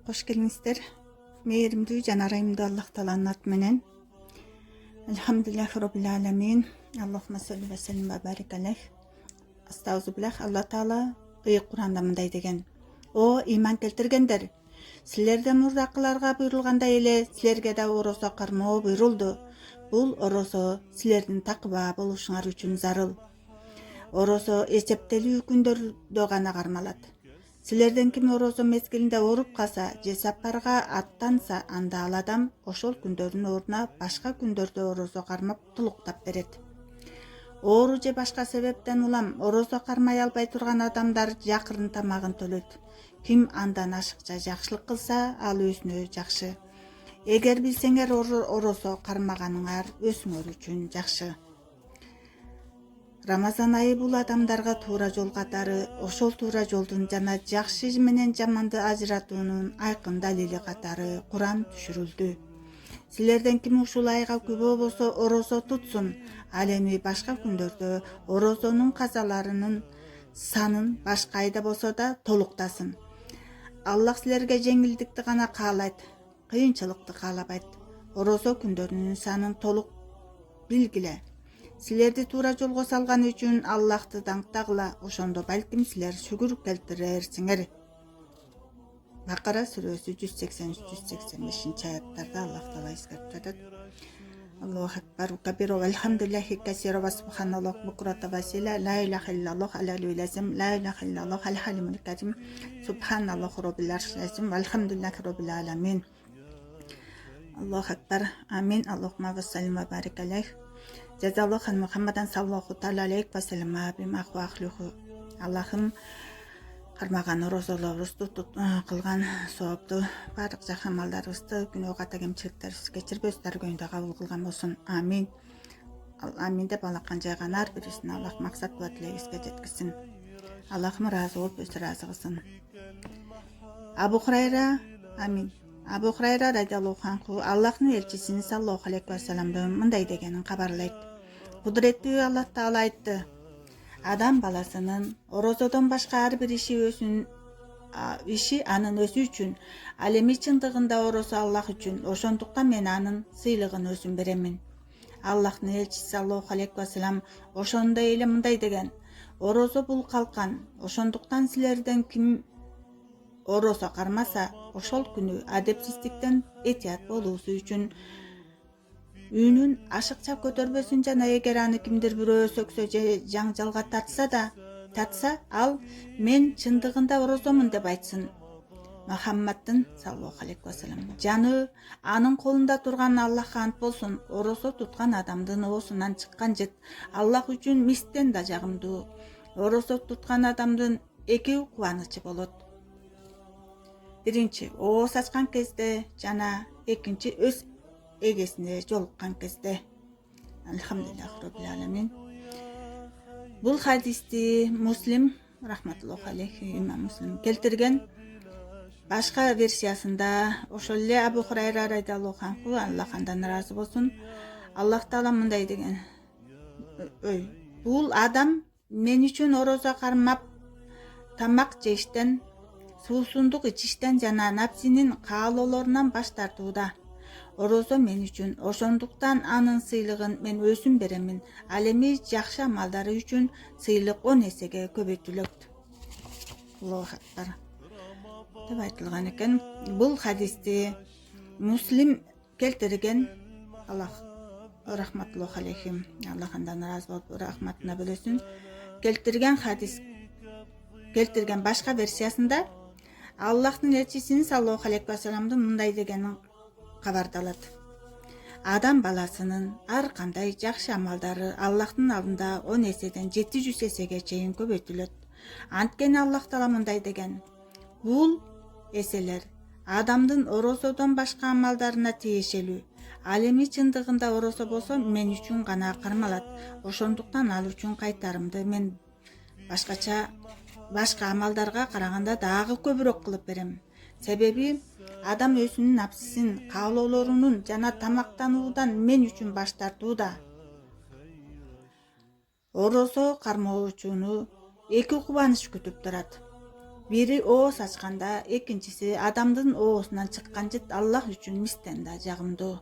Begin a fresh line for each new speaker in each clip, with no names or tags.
Hoş gelиңиздер. Мээримдүү жана ырайымдуу Аллах Тааланын аты менен. Алхамдулиллахи роббил аламин. Аллахумма салли ва саллим ва барик алейх. Астагфируллах. Алла Таала Куранда мындай деген: О иман келтиргендер, силерден мурдакыларга буйрулгандай эле силерге да оросо кармоо буйрулду. Бул оросо силердин такыба болушуңар үчүн зарыл. Оросо эсептелүү күндөрдө гана кармалат. Силерден ким оросо мезгилинде ооруп калса же сапарга аттанса, анда ал адам ошол күндөрдүн ордуна башка күндөрдө оросо кармап тулуктап берет. Оору же башка себептен улам оросо кармай албай турган адамдар жакырын тамагын төлөйт. Ким андан ашыкча жакшылык кылса, ал өзүнө жакшы. Эгер билсеңер оросо кармаганыңар өзүңөр үчүн жакшы. Рамазан айы бул адамдарга туура жол катары, ошол туура жолдун жана жакшы менен жаманды ажыратуунун айкын далили катары Куран түшүрүлдү. Силерден ким ушул айга күбө болсо оросо тутсун. Ал эми башка күндөрдө оросонун казаларынын санын башка айда болсо да толуктасын. Аллах силерге жеңилдикти гана каалайт, кыйынчылыкты каалабайт. Оросо күндөрүнүн санын толук билгиле. Силерди туура жолго салган үчүн Аллахты даңктагыла, ошондо балким силер шүгүр келтирерсиңер. Бакара сүрөсү 183-185 аяттарда Аллах Таала эскертип жатат. Аллаху акбар кабира ва алхамдулиллахи касира ва субханаллахи букрата ва сила ла иляха иллаллах алалил азим ла иляха иллаллах ал халимул карим субханаллахи роббил аршил азим ва алхамдулиллахи роббил аламин. Аллаху акбар. Амин. Аллахумма ва саллим ва барик алейх. Жазаллаху Мухаммадан саллаллаху таала алейхи ва саллама бимаху ахлуху. Аллахым кармаган орозолорубузду кылган соопту баардык жакшы амалдарыбызды күнөө ката кемчиликтерибизди кечирип өз даргөйүндө кабыл кылган болсун. Амин. Амин деп алакан жайган ар бирисин Аллах максат ва тилегибизге жеткизсин. Аллахым ыраазы болуп өзү ыраазы кылсын. Абу Хурайра, амин. Абу Хурайра радиаллаху анху Аллахтын элчисинин саллаллаху алейхи ва салламдан мындай дегенин кабарлайт. Кудуреттүү Аллах Таала айтты: Адам баласынын орозодон башка ар бир иши анын өзү үчүн, ал эми чындыгында орозо Аллах үчүн. Ошондуктан мен анын сыйлыгын өзүм беремин. Аллахтын элчиси саллаллаху алейхи ва саллам ошондой эле мындай деген: Орозо бул калкан. Ошондуктан силерден ким оросо кармаса, ошол күнү адепсиздиктен этият болуусу үчүн үнүн ашыкча көтөрбөсүн жана эгер аны кимдир бирөө сөксө же жаңжалга татса, ал мен чындыгында орозомун деп айтсын. Мухаммаддын саллаллаху алейхи ва саллам жаны анын колунда турган Аллахка ант болсун. Оросо туткан адамдын оосунан чыккан жет Аллах үчүн мисктен да жагымдуу. Оросо туткан адамдын эки кубанычы болот. Биринчи ооз ачкан кезде жана экинчи өз эгесине жолуккан кезде. Алхамдулиллахи роббил аламин. Бул хадисти Муслим рахматуллахи алейхи имам Муслим келтирген. Башка версиясында ошол эле Абу Хурайра радиаллаху анху Аллах андан ыраазы болсун, Аллах Таала мындай деген: Бул адам мен үчүн орозо кармап, тамак жештен, суусундук ичиштен жана напсинин каалоолорунан баш тартууда. Орозо мен үчүн, ошондуктан анын сыйлыгын мен өзүм беремин. Ал эми жакшы амалдары үчүн сыйлык 10 эсеге көбөйтүлөт. Аллаху акбар деп айтылган экен. Бул хадисти Муслим келтирген. Аллах рахматуллахи алейхим, Аллах андан ыраазы болуп рахматына бөлөсүн. Келтирген башка версиясында Аллахтын элчисинин саллаллаху алейхи ва салламдын мындай дегенин кабардалат: Адам баласынын ар кандай жакшы амалдары Аллахтын алдында 10 эседен 700 эсеге чейин көбөйтүлөт. Анткени Аллах Таала мындай деген: Бул эселер адамдын орозодон башка амалдарына тиешелүү. Ал эми чындыгында орозо болсо мен үчүн гана кармалат. Ошондуктан ал үчүн кайтарымды мен башка амалдарга караганда дагы көбүрөөк кылып берем. Себеби адам өзүнүн напсисин, каалоолорунун жана тамактануудан мен үчүн баш тартууда. Орозо кармоочуну эки кубаныч күтүп турат. Бири ооз ачканда, экинчиси адамдын оозунан чыккан жыт Аллах үчүн мистен да жагымдуу.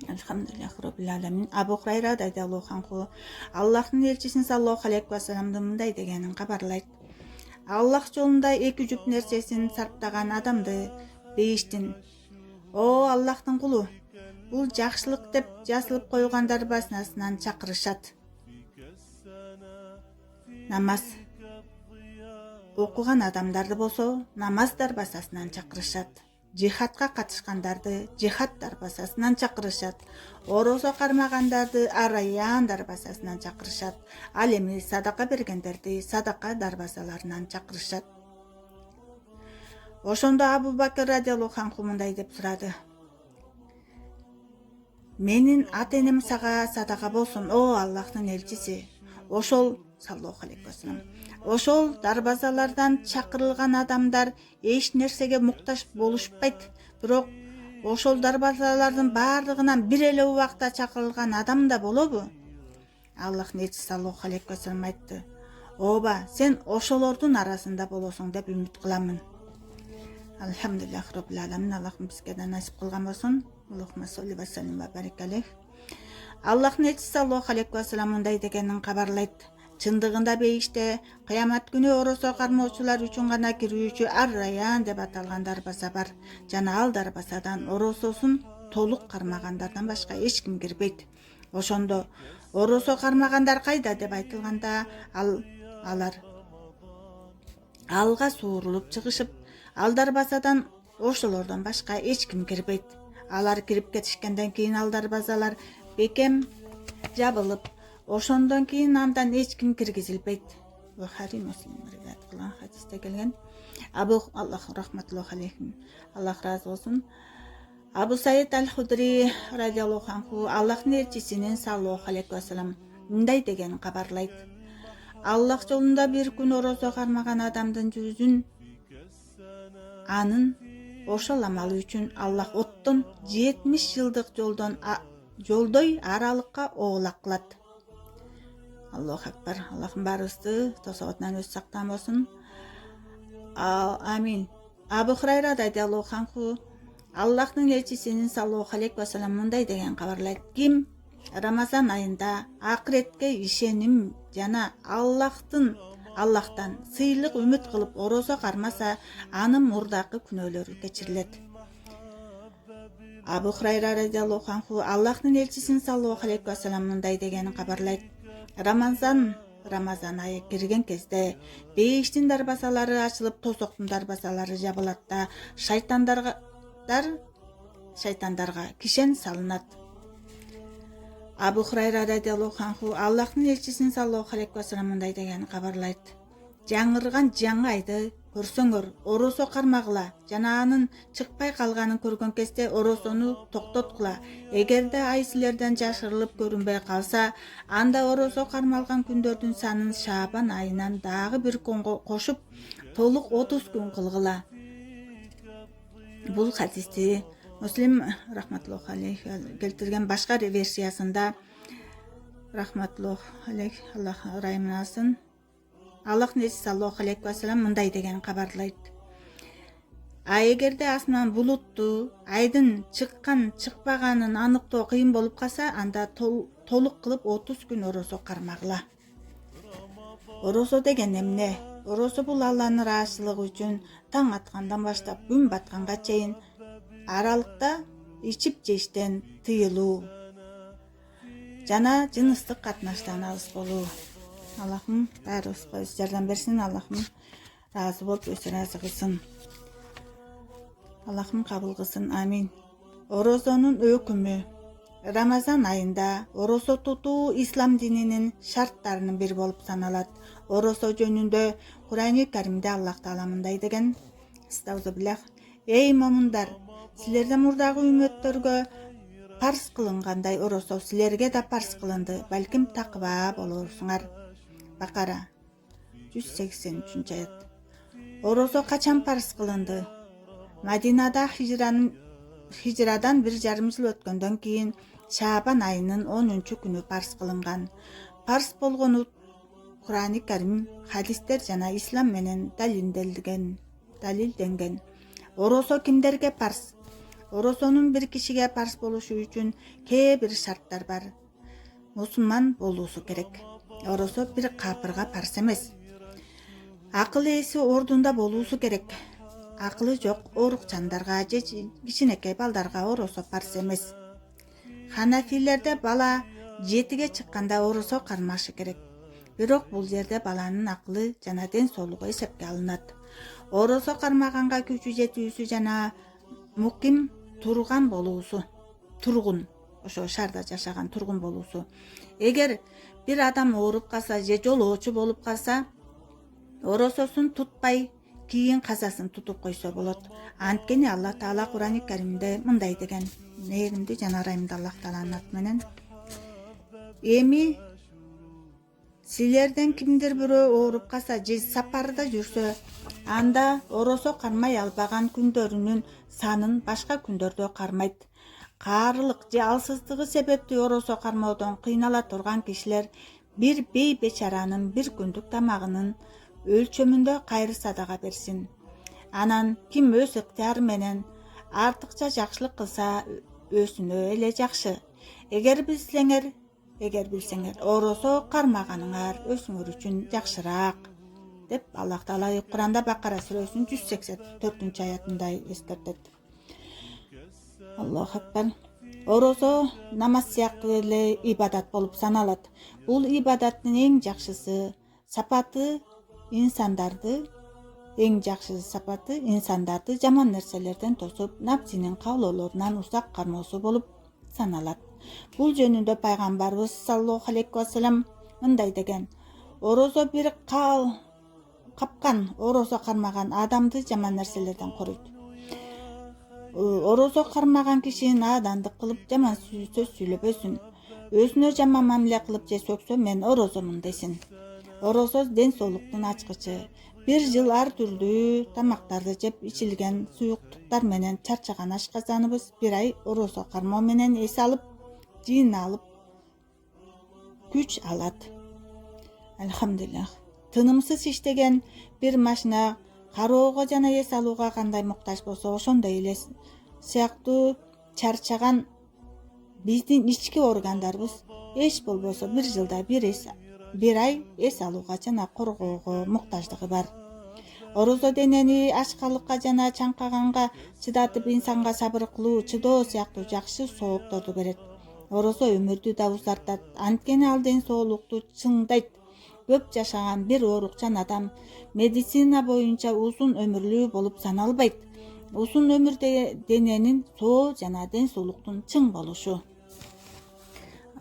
Elhamdülillah Rabbil Alemin. Abu Hurayra radhiyallohu anhu Allohning elchisini sallallohu alayhi vasallamdan mындай дегенин кабарлайт. Аллах жолунда эки жүп нерсесин сарптаган адамды бейиштин: "О Аллахтын кулу, бул жакшылык" деп жазылып коюлган дарбазасынан чакырышат. Намаз окуган адамдарды болсо намаз дарбазасынан чакырышат. Жихадка катышкандарды жихад дарбазасынан чакырышат. Орозо кармагандарды Араян дарбазасынан чакырышат. Ал эми садака бергендерди садака дарбазаларынан чакырышат. Ошондо Абу Бакр радhiyallohu anhu мындай деп сурады: "Менин ата-энем сага садака болсун, о Аллахтын элчиси". Ошол саллаллаху алейхи вассалам. Ошол дарбазалардан чакырылган адамдар эч нерсеге муктаж болушпайт. Бирок ошол дарбазалардын бардыгынан бир эле убакта чакырылган адам да болобу? Аллахтын элчиси саллаллаху алейхи вассалам айтты: "Ооба, сен ошолордун арасында болосуң деп үмүт кыламын". Elhamdülillah Rabbil Alemin. Allah'ım bizge de nasip kılgan olsun. Allahümme salli ve sellim ve barik aleyh. Allah'ın elçisi sallallahu aleyhi ve sellem mындай дегенин кабарлайт: Чындыгында бейиште кыямат күнү оросо кармоочулар үчүн гана кирүүчү Ар-Раян деп аталган дарбаза бар. Жана ал дарбазадан орососун толук кармагандардан башка эч ким кирбейт. Ошондо оросо кармагандар кайда деп айтылганда, алар алга суурулуп чыгышып, ал дарбазадан ошолордон башка эч ким кирбейт. Алар кирип кетишкенден кийин ал дарбазалар бекем жабылып, ошондон кийин андан эч ким киргизилбейт. Бухари Муслим риваят кылган хадисте келген. Аллах рахматуллахи алейхи. Аллах разы болсун. Абу Саид аль-Худри радhiyallohu anhu Аллахтын элчисинин саллаллаху алейхи вассалам мындай дегенин кабарлайт: Аллах жолунда бир күн орозо кармаган адамдын жүзүн анын ошол амалы үчүн Аллах оттон 70 жылдык жолдой аралыкка оолак кылат. Аллаху акбар. Аллахым баарыбызды тособотунан өзү сактан болсун. Амин. Абу Хурайра радhiyallohu anhu Аллахтын элчисинин саллаллаху алейхи вассалам мындай деген кабарлайт: Ким Рамазан айында акыретке ишеним жана Аллахтан сыйлык үмүт кылып орозо кармаса, анын мурдакы күнөөлөрү кечирилет. Абу Хурайра радhiyallohu anhu Аллахтын элчисинин саллаллаху алейхи вассалам мындай дегенин кабарлайт: Рамазан айы кирген кезде бейиштин дарбазалары ачылып, тосоктун дарбазалары жабылат да шайтандарга кишен салынат. Абу Хурайра радhiyallohu anhu Аллахтын элчисинин саллаллаху алейхи вассалам мындай дегенин кабарлайт: Жаңырган жаңы айды көрсөңөр, оросо кармагыла жана анын чыкпай калганын көргөн кезде оросону токтоткула. Эгерде ай силерден жашырылып көрүнбөй калса, анда оросо кармалган күндөрдүн санын Шаабан айынан дагы бир күнгө кошуп, толук 30 күн кылгыла. Бул хадисти Муслим рахматуллахи алейхи келтирген башка версиясында рахматуллахи алейхи, Аллах райымын алсын, Аллахтын элчиси саллаллаху алейхи вассалам мындай деген кабарлайт: А эгерде асман булуттуу, айдын чыкпаганын аныктоо кыйын болуп калса, анда толук кылып 30 күн оросо кармагыла. Оросо деген эмне? Оросо бул Алланын ыраазычылыгы үчүн таң аткандан баштап күн батканга чейин аралыкта ичип жештен тыйылуу жана жыныстык катнаштан алыс болуу. Аллахым баарыбызга өз жардам берсин. Аллахым разы болуп өз разы кылсын. Аллахым кабыл кылсын. Амин. Орозонун өкүмү. Рамазан айында оросо тутуу ислам дининин шарттарынын бири болуп саналат. Оросо жөнүндө Кур'ани Каримде Аллах Таала мындай деген: Estağfirullah. Эй момундар, силерден мурдагы үммөттөргө парз кылынгандай оросо силерге да парз кылынды. Балким таква болорсуңар. Бакара 183 аят. Оросо качан парз кылынды? Мадинада хижрадан 1,5 жыл өткөндөн кийин Шаабан айынын 10-күнү парз кылынган. Парз болгону Кур'ан-ы Карим, хадистер жана ислам менен далилденген. Оросо кимдерге парз? Оросонун bir кишиге парз болушу үчүн кээ бир шарттар бар. Мусулман болуусу керек. Оросо bir капырга парз эмес. Акыл ээси ордунда болуусу керек. Акылы жок оорукчандарга же кичинекей балдарга оросо парз эмес. Ханафилерде бала 7-ге чыкканда оросо кармашы керек. Бирок бул жерде баланын акылы жана ден соолугу эсепке алынат. Оросо кармаганга күчү жетүүсү жана муким тургун, ошо шаарда жашаган тургун болуусу. Эгер бир адам ооруп калса же жолоочу болуп калса, орососун тутпай кийин казасын тутуп койсо болот. Анткени Алла Таала Кур'ан-ы Каримде мындай деген: мээримди жана ырайымды Аллах Тааланын аты менен. Эми силерден кимдир бирөө ооруп калса же сапарда жүрсө, анда оросо кармай албаган күндөрүнүн санын башка күндөрдө кармайт. Каарылык же алсыздыгы себептүү оросо кармоодон кыйнала турган кишилер бир бей бечаранын bir күндүк тамагынын өлчөмүндө кайыр садага берсин. Анан ким өз ыктыяры менен артыкча жакшылык кылса өзүнө эле жакшы. Эгер билсеңер, оросо кармаганыңар өзүңөр үчүн жакшыраак, деп Аллах Таала Кур'анда Бакара сүрөсүнүн 184-аятында эскертет. Аллаху акбар. Оросо намаз сыяктуу эле ибадат болуп саналат. Бул ибадаттын эң жакшы сапаты инсандарды жаман нерселерден тосуп, напсинин каалоолорунан узак кармоосу болуп саналат. Бул жөнүндө пайгамбарыбыз саллаллаху алейхи ва саллям мындай деген: оросо бир капкан, оросо кармаган адамды жаман нерселерден корuyт. Оросо кармаган киши наадандык кылып жаман сөз сүйлөбөсүн. Өзүнө жаман мамиле кылып же сөксө мен оросомун десин. Оросо ден соолуктун ачкычы. Bir жыл ар түрдүү тамактарды жеп ичилген суюктуктар менен чарчаган ашказаныбыз bir ай оросо кармоо менен эс алып, жин алып, күч алат. Алхамдулиллах. Тынымсыз иштеген bir машина кароого жана эс алууга кандай муктаж болсо, ошондой эле сыяктуу чарчаган биздин ички органдарыбыз эч болбосо bir жылда bir ай эс алууга жана коргоого муктаждыгы бар. Оросо денени ачкалыкка жана чаңкаганга чыдатып, инсанга сабыр кылуу, чыдоо сыяктуу жакшы соопторду берет. Оросо өмүрдү да узартат, анткени ал ден соолукту чыңдайт. Көп жашаган bir оорукчан адам медицина боюнча узун өмүрлүү болуп саналбайт. Узун өмүр дененин соо жана ден соолуктун чың болушу.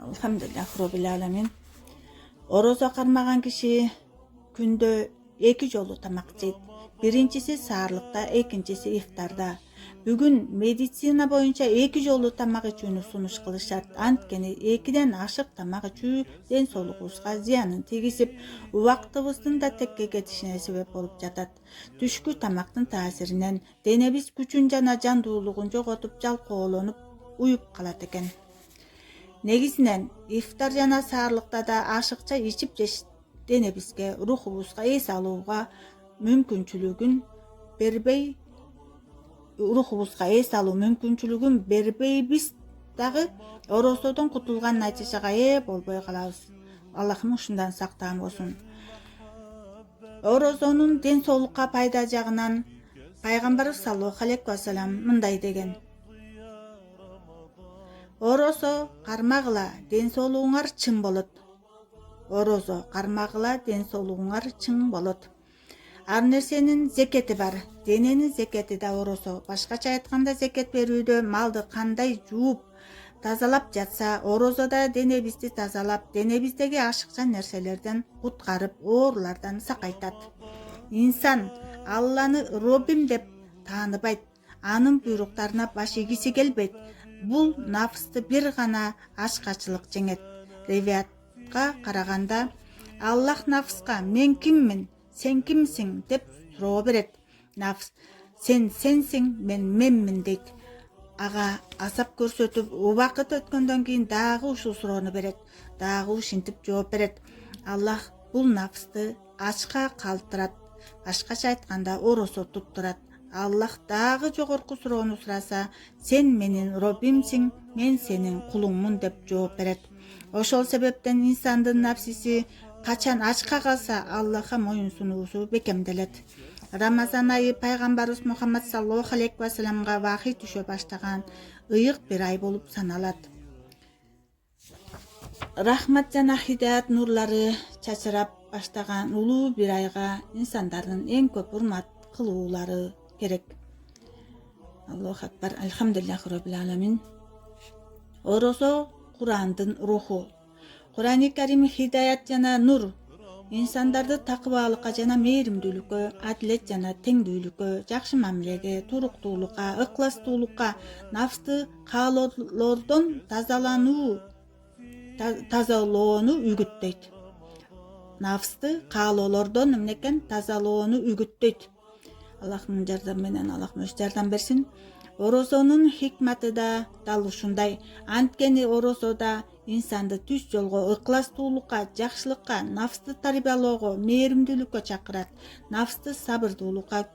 Алхамдулиллах роббил аламин. Оросо кармаган киши күндө 2 жолу тамак жейт. Биринчиси саарлыкта, экинчиси ифтарда. Бүгүн медицина боюнча 2 жолу тамак ичүүнү сунуш кылышат. Анткени 2ден ашык тамак ичүү ден соолугубузга зыянын тийгизип, убактыбыздын да текке кетишине себеп болуп жатат. Түшкү тамактын таасиринен денебиз күчүн жана жандуулугун жоготуп, жалкоолонуп, уюп калат экен. Негизинен ифтар жана саарлыкта да ашыкча ичип жеш денебизге, рухубузга эс алууга мүмкүнчүлүгүн бербейбиз дагы оросодон кутулган натыйжага ээ болбой калабыз. Аллахым ушундан сактаган болсун. Оросонун ден соолукка пайда жагынан пайгамбарыбыз саллаллаху алейхи ва саллям мындай деген: оросо кармагыла, ден соолугуңар чың болот. Оросо кармагыла, ден соолугуңар чың болот. Ар нерсенин зекети бар. Дененин зекети да оросо. Башкача айтканда, зекет берүүдө малды кандай жууп, тазалап жатса, оросо да денебизди тазалап, денебиздеги ашыкча нерселерден куткарып, оорулардан сакайтат. Инсан Алланы Роббим деп тааныбайт, анын буйруктарына баш ийгиси келбейт. Бул нафсты бир гана ачкачылык жеңет. Ревиятка караганда, Аллах нафска мен киммин, сен кимсиң деп суроо берет. Нафс сенсиң, менмин дейт. Ага азап көрсөтүп, убакыт өткөндөн кийин дагы ушул суроону берет. Дагы ушинтип жооп берет. Аллах бул нафсты ачка калтырат. Башкача айтканда оросо туттурат. Аллах дагы жогорку суроону сураса, сен менин Роббимсиң, мен сенин кулуңмун деп жооп берет. Ошол себептен инсандын нафсиси качан ачка калса, Аллахка моюн сунуусу бекемделет. Рамазан айы пайгамбарыбыз Мухаммад саллаллаху алейхи ва салламга вахий түшө баштаган ыйык бир ай болуп саналат. Рахмат жана хидаят нурлары чачырап баштаган улуу бир айга инсандардын эң көп урмат кылуулары керек. Аллаху акбар, альхамдулиллахи роббил аламин. Оросо Курандын руху. Курани Карим хидаят жана нур инсандарды такыбалыкка жана мээримдүүлүккө, адилет жана теңдүүлүккө, жакшы мамилеге, туруктуулукка, ыкластуулукка, нафсты каалоолордон тазалоону үгүттөйт. Нафсты каалоолордон эмнекен тазалоону үгүттөйт. Аллахтын жардамы менен Аллах өз жардам берсин. Орозонун хикматы да дал ушундай. Анткени орозода инсанды түз жолго, ыкластуулукка, жакшылыкка, нафсты тарбиялоого, мээримдүүлүккө чакырат. Нафсты сабырдуулукка,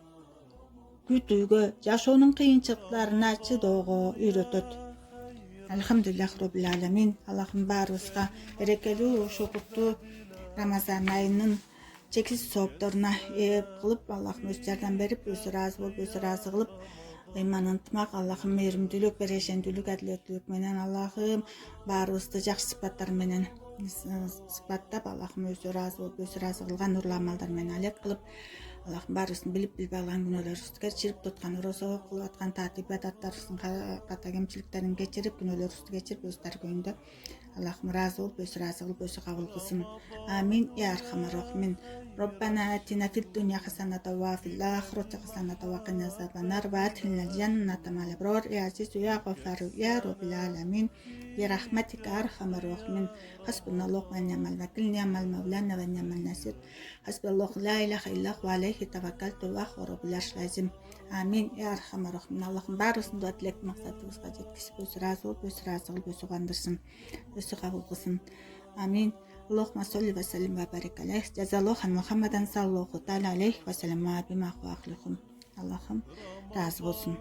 күтүүгө, жашоонун кыйынчылыктарына чыдоого үйрөтөт. Альхамдулиллахи роббил аламин. Аллахым баарыбызга берекелүү ушул куттуу Рамазан айынын чексиз соопторуна ээ кылып, Аллахым өз жардам берип, өзү ыраазы болуп, өзү ыраазы кылып, ыйман ынтымак, Аллахым мээримдүүлүк, берешендүүлүк, адилеттүүлүк менен Аллахым баарыбызды жакшы сыпаттар менен сыпаттап, Аллахым өзү ыраазы болуп, өзү ыраазы кылган нурлуу амалдар менен алек кылып, Аллахым баарыбыздын билип билбей калган күнөөлөрүбүздү кечирип, туткан орозо кылып аткан таат ибадаттарыбыздын ката кемчиликтерин кечирип, күнөөлөрүбүздү кечирип, өз даргөйүндө Аллахым ыраазы болуп, өзү ыраазы кылып, өзү кабыл кылсын. Амин. Я архамар рахимин. Rabbana atina fid dunya hasanatan wa fil akhirati hasanatan wa qina azabannar wa adkhilnal jannata ma'al abrar ya azizu ya ghaffar ya rabbil alamin bi rahmatika arhamar rahimin. Hasbunallahu wa ni'mal wakil, ni'mal mawlana wa ni'mal nasir. Hasbunallahu la ilaha illa huwa alayhi tawakkaltu wa huwa rabbul arshil azim. Amin. Ya arhamar rahimin. Allohim baribizning duo tilak maqsadimizga yetkazib, o'zi rozi bo'lib, o'zi rozi qilib, o'zi qondirsin, o'zi qabul qilsin. Amin. Allahumma salli va sallim va barik alayhi. Jazallohu Muhammadan sallallohu ta'ala alayhi va sallam bima huwa akhluhum. Allohim rozi bo'lsin.